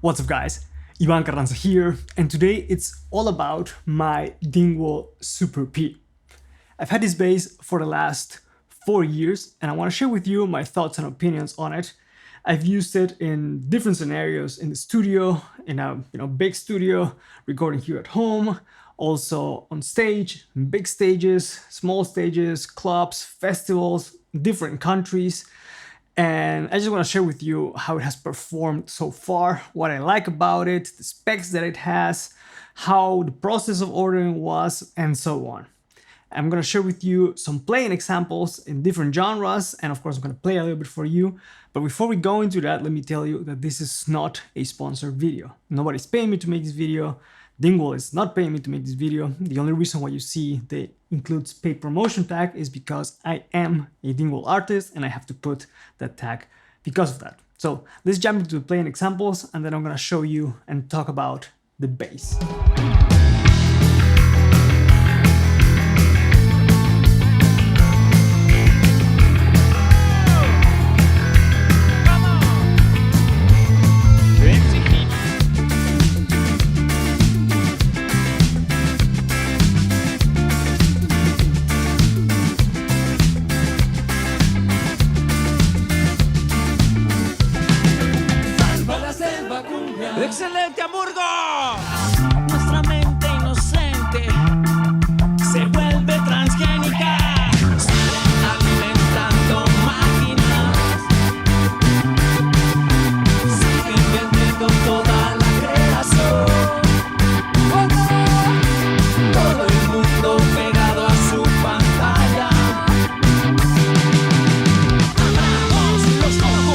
What's up guys, Ivan Carranza here, and today it's all about my Dingwall Super P. I've had this bass for the last 4 years and I want to share with you my thoughts and opinions on it. I've used it in different scenarios in the studio, in a big studio, recording here at home, also on stage, big stages, small stages, clubs, festivals, different countries. And I just want to share with you how it has performed so far, what I like about it, the specs that it has, how the process of ordering was, and so on. I'm going to share with you some playing examples in different genres, and of course I'm going to play a little bit for you. But before we go into that, let me tell you that this is not a sponsored video. Nobody's paying me to make this video. Dingwall is not paying me to make this video. The only reason why you see the includes paid promotion tag is because I am a Dingwall artist and I have to put that tag because of that. So let's jump into playing examples and then I'm gonna show you and talk about the bass. ¡Excelente, Hamburgo! Nuestra mente inocente se vuelve transgénica. Siguen alimentando máquinas. Siguen vendiendo toda la creación. Todo el mundo pegado a su pantalla. ¡Abramos los ojos!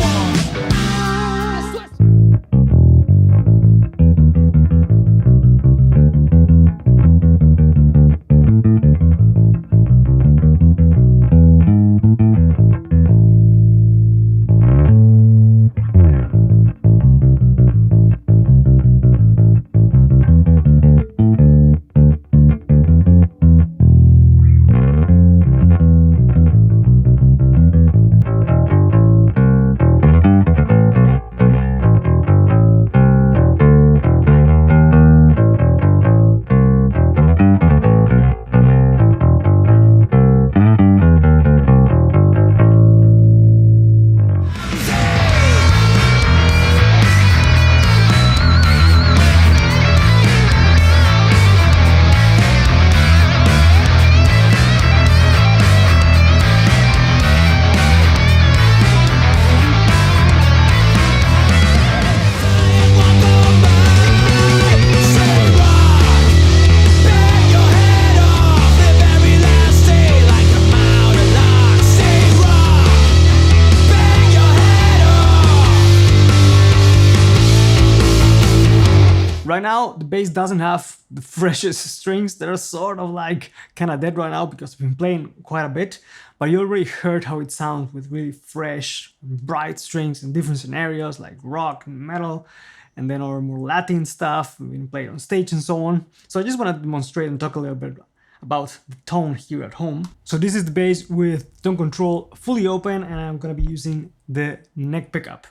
Right now, the bass doesn't have the freshest strings. They're sort of like kind of dead right now because I've been playing quite a bit. But you already heard how it sounds with really fresh, bright strings in different scenarios like rock and metal, and then our more Latin stuff. We've been playing on stage and so on. So I just want to demonstrate and talk a little bit about the tone here at home. So this is the bass with tone control fully open, and I'm going to be using the neck pickup.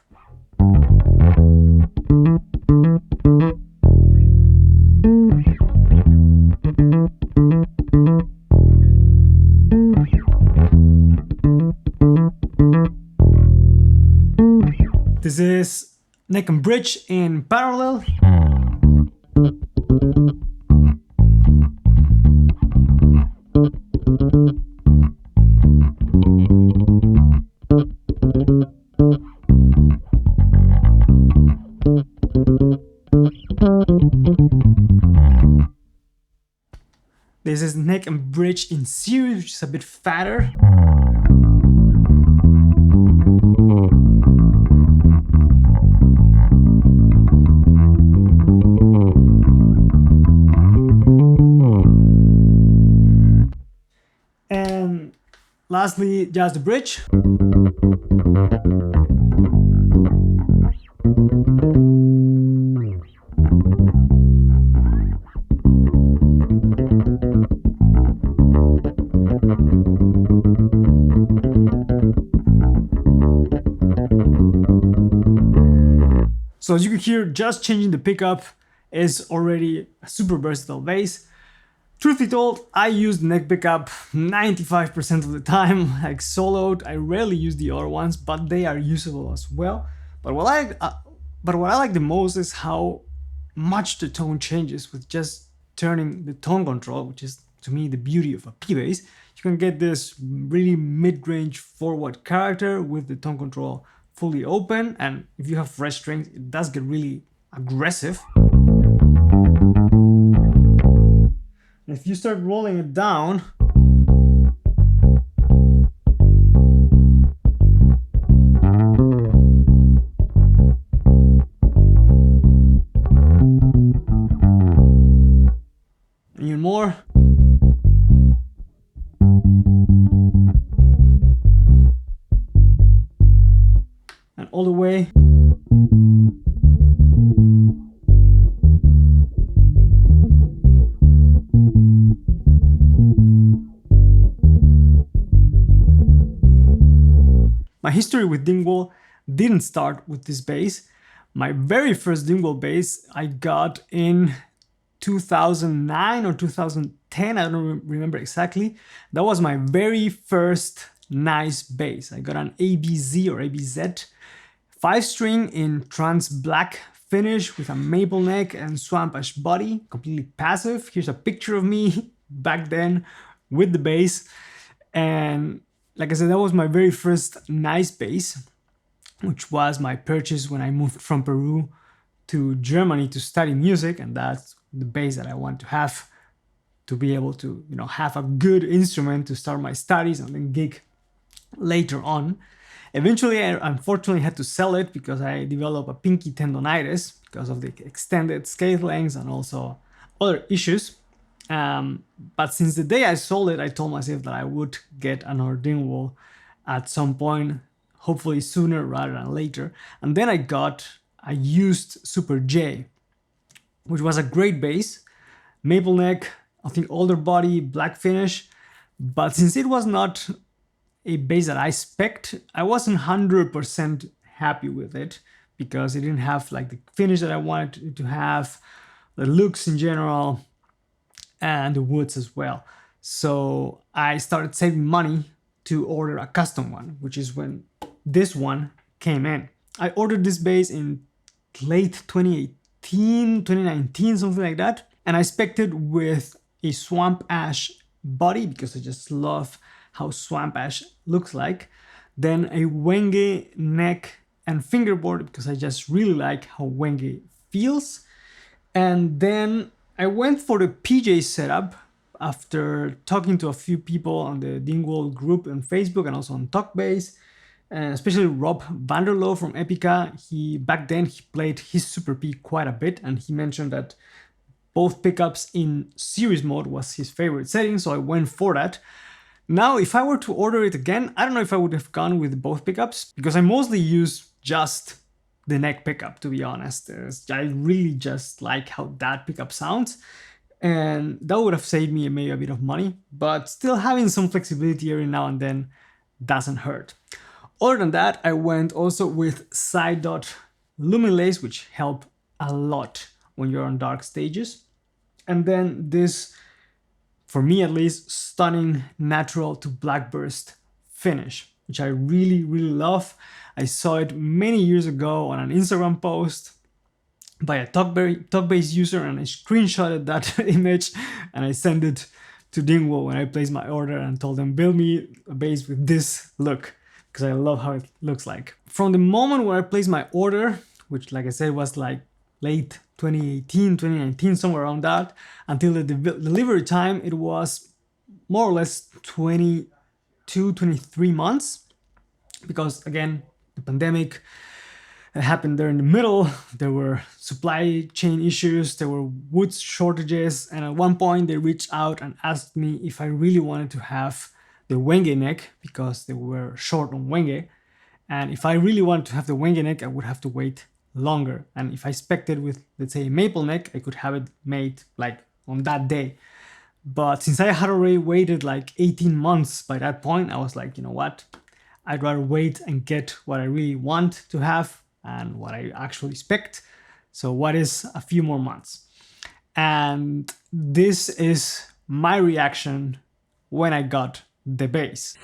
This is neck and bridge in parallel. This is neck and bridge in series, which is a bit fatter. And lastly, just the bridge. So as you can hear, just changing the pickup is already a super versatile bass. Truth be told, I use the neck pickup 95% of the time, like soloed. I rarely use the other ones, but they are usable as well. But what I like the most is how much the tone changes with just turning the tone control, which is to me the beauty of a P bass. You can get this really mid-range forward character with the tone control fully open, and if you have fresh strings, it does get really aggressive. And if you start rolling it down, even more, and all the way. My history with Dingwall didn't start with this bass. My very first Dingwall bass I got in 2009 or 2010, I don't remember exactly. That was my very first nice bass. I got an ABZ or ABZ 5-string in trans black finish with a maple neck and swamp ash body, completely passive. Here's a picture of me back then with the bass. And like I said, that was my very first nice bass, which was my purchase when I moved from Peru to Germany to study music, and that's the bass that I want to have to be able to, have a good instrument to start my studies and then gig later on. Eventually, I unfortunately had to sell it because I developed a pinky tendonitis because of the extended scale lengths and also other issues. But since the day I sold it, I told myself that I would get another Dingwall at some point, hopefully sooner rather than later. And then I got a used Super J, which was a great bass, maple neck, I think older body, black finish. But since it was not a bass that I spec'd, I wasn't 100% happy with it because it didn't have like the finish that I wanted it to have, the looks in general, and the woods as well. So I started saving money to order a custom one, which is when this one came in. I ordered this bass in late 2018, 2019, something like that. And I spec'd it with a swamp ash body because I just love how swamp ash looks like. Then a Wenge neck and fingerboard because I just really like how Wenge feels. And then I went for the PJ setup after talking to a few people on the Dingwall group on Facebook and also on TalkBass, and especially Rob Vanderloo from Epica. Back then he played his Super P quite a bit, and he mentioned that both pickups in series mode was his favorite setting, so I went for that. Now, if I were to order it again, I don't know if I would have gone with both pickups because I mostly use just the neck pickup, to be honest. I really just like how that pickup sounds, and that would have saved me maybe a bit of money, but still having some flexibility every now and then doesn't hurt. Other than that, I went also with side dot luminlace, which help a lot when you're on dark stages. And then this, for me at least, stunning natural to blackburst finish, which I really, really love. I saw it many years ago on an Instagram post by a TalkBass user, and I screenshotted that image and I sent it to Dingwall when I placed my order and told them, build me a bass with this look, because I love how it looks like. From the moment where I placed my order, which like I said was like late 2018, 2019, somewhere around that, until the delivery time, it was more or less 22, 23 months. Because again, the pandemic happened there in the middle. There were supply chain issues, there were wood shortages, and at one point they reached out and asked me if I really wanted to have the Wenge neck because they were short on Wenge. And if I really wanted to have the Wenge neck, I would have to wait longer. And if I spec'd it with, let's say, a maple neck, I could have it made like on that day. But since I had already waited like 18 months by that point, I was like, you know what? I'd rather wait and get what I really want to have and what I actually expect. So what is a few more months? And this is my reaction when I got the bass.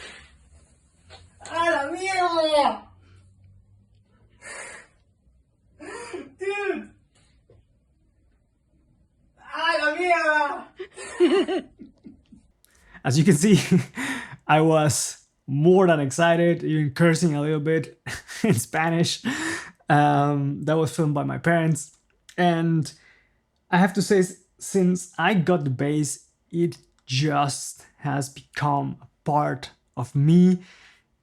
¡A la mierda! Dude! ¡A la mierda! As you can see, I was more than excited, even cursing a little bit in Spanish. That was filmed by my parents. And I have to say, since I got the bass, it just has become a part of me.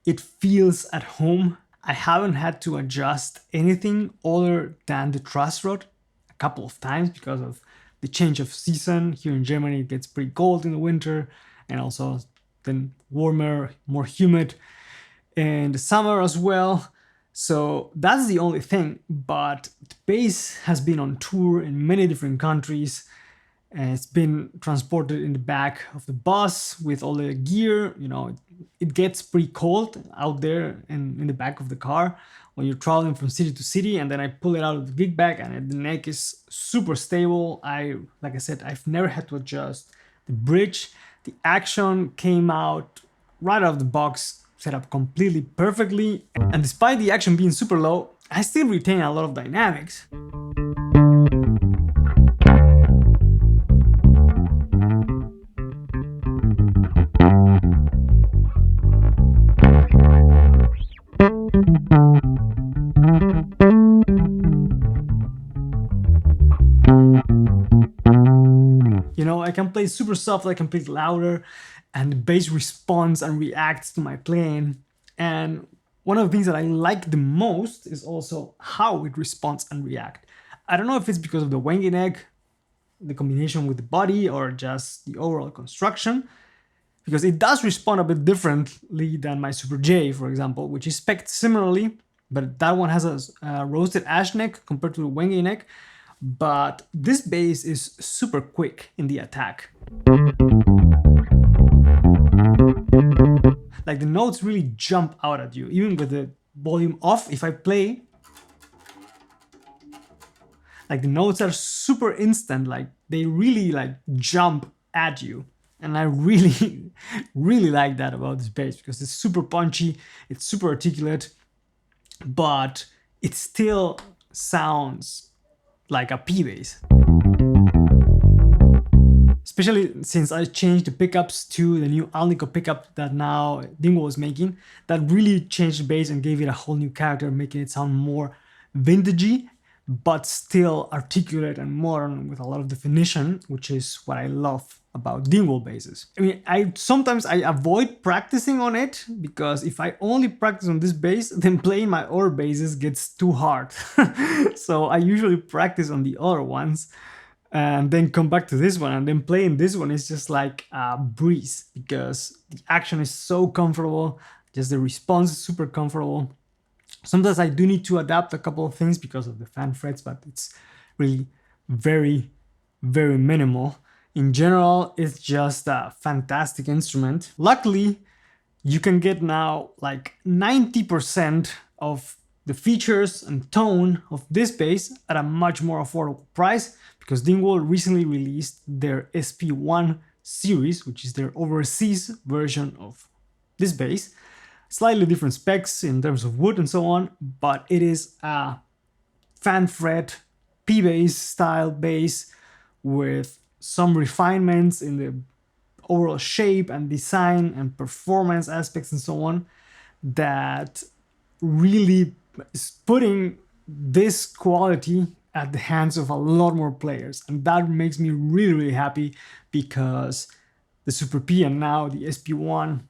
It feels at home. I haven't had to adjust anything other than the truss rod a couple of times because of the change of season. Here in Germany, it gets pretty cold in the winter, and also then warmer, more humid in the summer as well. So that's the only thing, but the bass has been on tour in many different countries, and it's been transported in the back of the bus with all the gear. You know, it gets pretty cold out there in the back of the car when you're traveling from city to city, and then I pull it out of the gig bag and the neck is super stable. Like I said, I've never had to adjust the bridge. The action came out right out of the box, set up completely perfectly. And despite the action being super low, I still retain a lot of dynamics. You know, I can play super soft, I can play louder, and the bass responds and reacts to my playing. And one of the things that I like the most is also how it responds and reacts. I don't know if it's because of the wangy neck, the combination with the body, or just the overall construction, because it does respond a bit differently than my Super J, for example, which is spec'd similarly, but that one has a roasted ash neck compared to the wangy neck. But this bass is super quick in the attack. Like the notes really jump out at you, even with the volume off. If I play, like the notes are super instant, like they really like jump at you. And I really, really like that about this bass because it's super punchy, it's super articulate, but it still sounds like a P bass. Especially since I changed the pickups to the new Alnico pickup that now Dingwall is making. That really changed the bass and gave it a whole new character, making it sound more vintagey, but still articulate and modern with a lot of definition, which is what I love about Dingwall basses. I mean, sometimes I avoid practicing on it because if I only practice on this bass, then playing my other basses gets too hard. So I usually practice on the other ones and then come back to this one, and then playing this one is just like a breeze because the action is so comfortable, just the response is super comfortable. Sometimes I do need to adapt a couple of things because of the fan frets, but it's really very, very minimal. In general, it's just a fantastic instrument. Luckily, you can get now like 90% of the features and tone of this bass at a much more affordable price because Dingwall recently released their SP1 series, which is their overseas version of this bass. Slightly different specs in terms of wood and so on, but it is a fan fret P-bass style bass with some refinements in the overall shape and design and performance aspects and so on that really is putting this quality at the hands of a lot more players. And that makes me really, really happy because the Super P and now the SP1,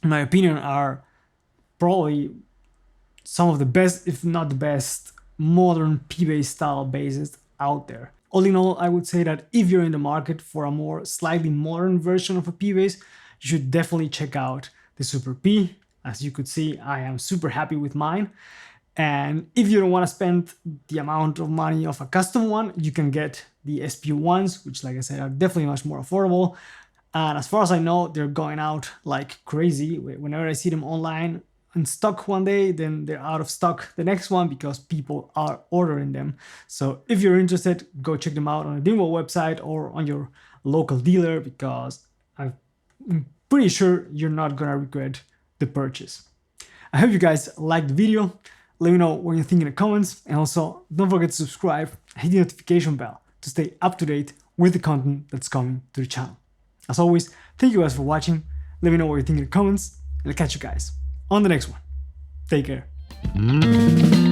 in my opinion, are probably some of the best, if not the best, modern P-bass style basses out there. All in all, I would say that if you're in the market for a more slightly modern version of a P-bass, you should definitely check out the Super P. As you could see, I am super happy with mine. And if you don't want to spend the amount of money of a custom one, you can get the SP1s, which, like I said, are definitely much more affordable. And as far as I know, they're going out like crazy. Whenever I see them online, in stock one day, then they're out of stock the next one because people are ordering them. So if you're interested, go check them out on the Dingwall website or on your local dealer, because I'm pretty sure you're not gonna regret the purchase. I hope you guys liked the video. Let me know what you think in the comments, and also don't forget to subscribe and hit the notification bell to stay up to date with the content that's coming to the channel. As always, thank you guys for watching. Let me know what you think in the comments, and I'll catch you guys on the next one. Take care.